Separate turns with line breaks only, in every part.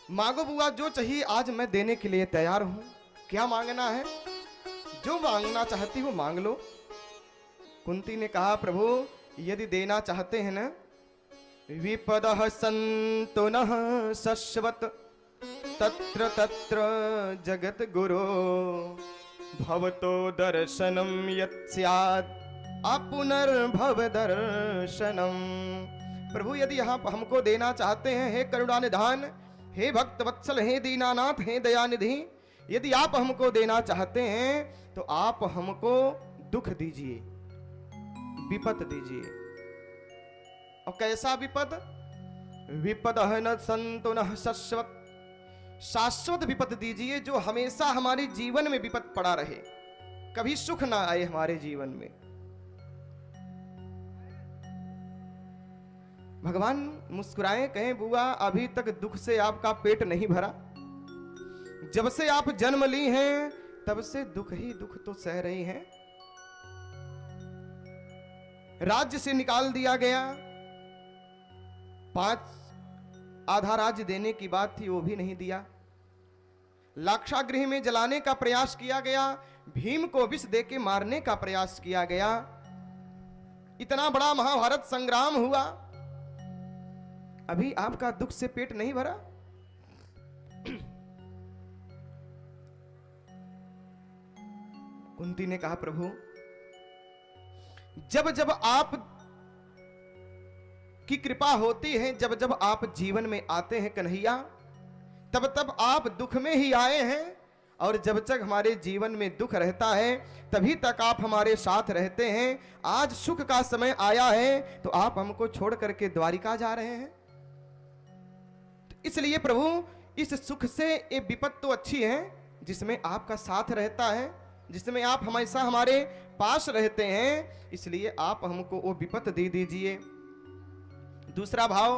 मांगो बुआ जो चाहिए आज मैं देने के लिए तैयार हूं। क्या मांगना है? जो मांगना चाहती हो मांग लो। कुंती ने कहा प्रभु यदि देना चाहते हैं ना, विपदः सन्तु नः शश्वत तत्र तत्र जगत गुरो भवतो दर्शनम यत् स्यात् अपुनर्भव दर्शनम। प्रभु यदि आप हमको देना चाहते हैं, हे करुणा निधान, हे भक्त वत्सल, हे दीनानाथ, हे दयानिधि, यदि आप हमको देना चाहते हैं तो आप हमको दुख दीजिए, विपत दीजिए। और कैसा विपद? विपदः न सन्तु नः शश्वत, शाश्वत विपद दीजिए जो हमेशा हमारे जीवन में विपद पड़ा रहे, कभी सुख ना आए हमारे जीवन में। भगवान मुस्कुराए, कहें बुआ अभी तक दुख से आपका पेट नहीं भरा। जब से आप जन्म ली हैं तब से दुख ही दुख तो सह रही हैं। राज्य से निकाल दिया गया, 5 आधा राज्य देने की बात थी वो भी नहीं दिया। लाक्षागृह में जलाने का प्रयास किया गया, भीम को विष देके मारने का प्रयास किया गया। इतना बड़ा महाभारत संग्राम हुआ, अभी आपका दुख से पेट नहीं भरा। कुंती ने कहा प्रभु जब जब आप की कृपा होती है, जब जब आप जीवन में आते हैं कन्हैया, तब तब आप दुख में ही आए हैं, और जब तक हमारे जीवन में दुख रहता है तभी तक आप हमारे साथ रहते हैं। आज सुख का समय आया है तो आप हमको छोड़ करके द्वारिका जा रहे हैं। तो इसलिए प्रभु इस सुख से ये विपत तो अच्छी है जिसमें आपका साथ रहता है, जिसमें आप हमेशा हमारे पास रहते हैं, इसलिए आप हमको वो विपत दे दीजिए। दूसरा भाव,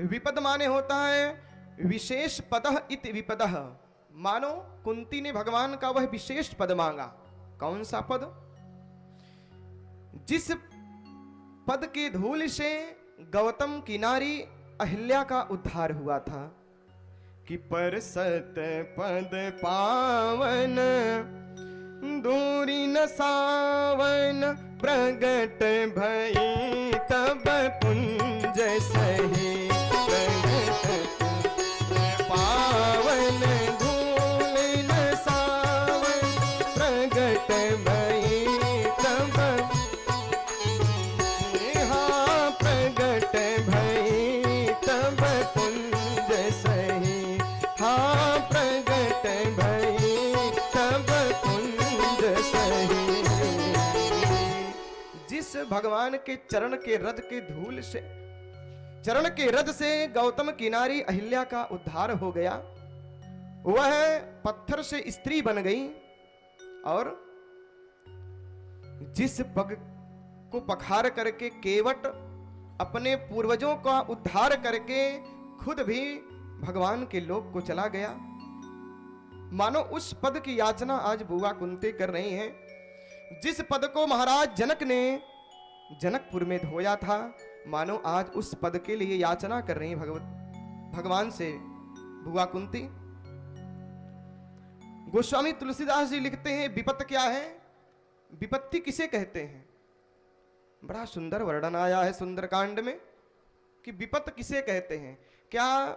विपद माने होता है विशेष पदः इति विपदः। मानो कुंती ने भगवान का वह विशेष पद मांगा। कौन सा पद? जिस पद के धूल से गौतम की नारी अहिल्या का उद्धार हुआ था कि परसत पद पावन दूरी न सावन प्रगट भई तब पुंज सही प्रगट पावन धूल न सावन प्रगट भई तब हाँ प्रगट भई तब पुंज सही हाँ प्रगट भई तब पुंज सही। जिस भगवान के चरण के रज के धूल से, चरण के रज से गौतम की नारी अहिल्या का उद्धार हो गया, वह पत्थर से स्त्री बन गई, और जिस पग को पखार करके केवट अपने पूर्वजों का उद्धार करके खुद भी भगवान के लोक को चला गया, मानो उस पद की याचना आज बुआ कुंती कर रही हैं। जिस पद को महाराज जनक ने जनकपुर में धोया था, मानो आज उस पद के लिए याचना कर रही भगवान से बुआ कुंती। गोस्वामी तुलसीदास जी लिखते हैं विपत क्या है, विपत्ति किसे कहते हैं। बड़ा सुंदर वर्णन आया है सुंदरकांड में कि विपत किसे कहते हैं। क्या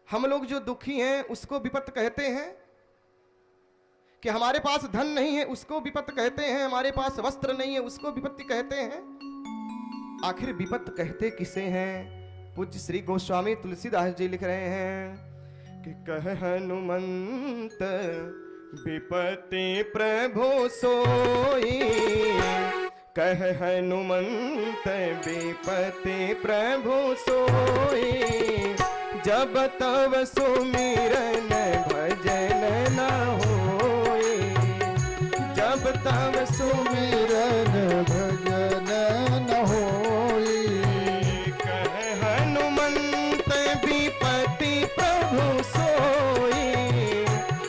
हम लोग जो दुखी हैं उसको विपत कहते हैं? कि हमारे पास धन नहीं है उसको विपत कहते हैं, हमारे पास वस्त्र नहीं है उसको विपत्ति कहते हैं? आखिर विपत कहते किसे हैं? पूज्य श्री गोस्वामी तुलसीदास जी लिख रहे हैं कि कह हनुमंत विपत्ति प्रभु सोई, कह हनुमंत विपत्ति प्रभु सोई, जब तब सुमिरन भजन न होई, जब तब सुमिरन भजन न होई। कह हनुमंत विपत्ति प्रभु सोई,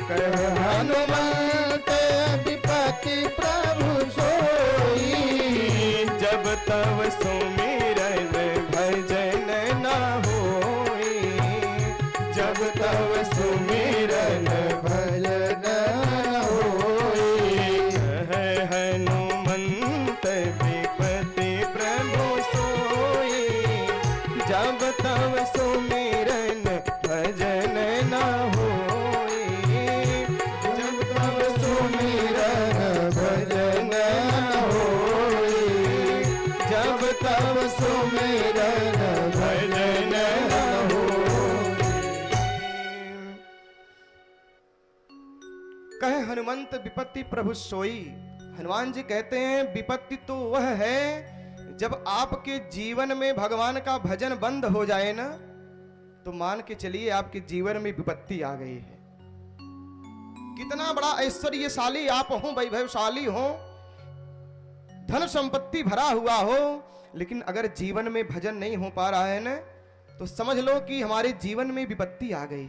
कह हनुमंत विपत्ति प्रभु सोई, जब तब सुमिरन भजन न होई, जब तब सुमिरन भजन होई। है हनुमंत विपत्ति प्रभु सोई, जब तब सुमिरन भजन न होई। जब तब सुमिरन भजन न होई, जब तब सुमिरन भजन न होई। कहे हनुमंत विपत्ति प्रभु सोई। हनुमान जी कहते हैं विपत्ति तो वह है जब आपके जीवन में भगवान का भजन बंद हो जाए ना, तो मान के चलिए आपके जीवन में विपत्ति आ गई है। कितना बड़ा ऐश्वर्यशाली आप हो, वैभवशाली हो, धन संपत्ति भरा हुआ हो, लेकिन अगर जीवन में भजन नहीं हो पा रहा है ना, तो समझ लो कि हमारे जीवन में विपत्ति आ गई।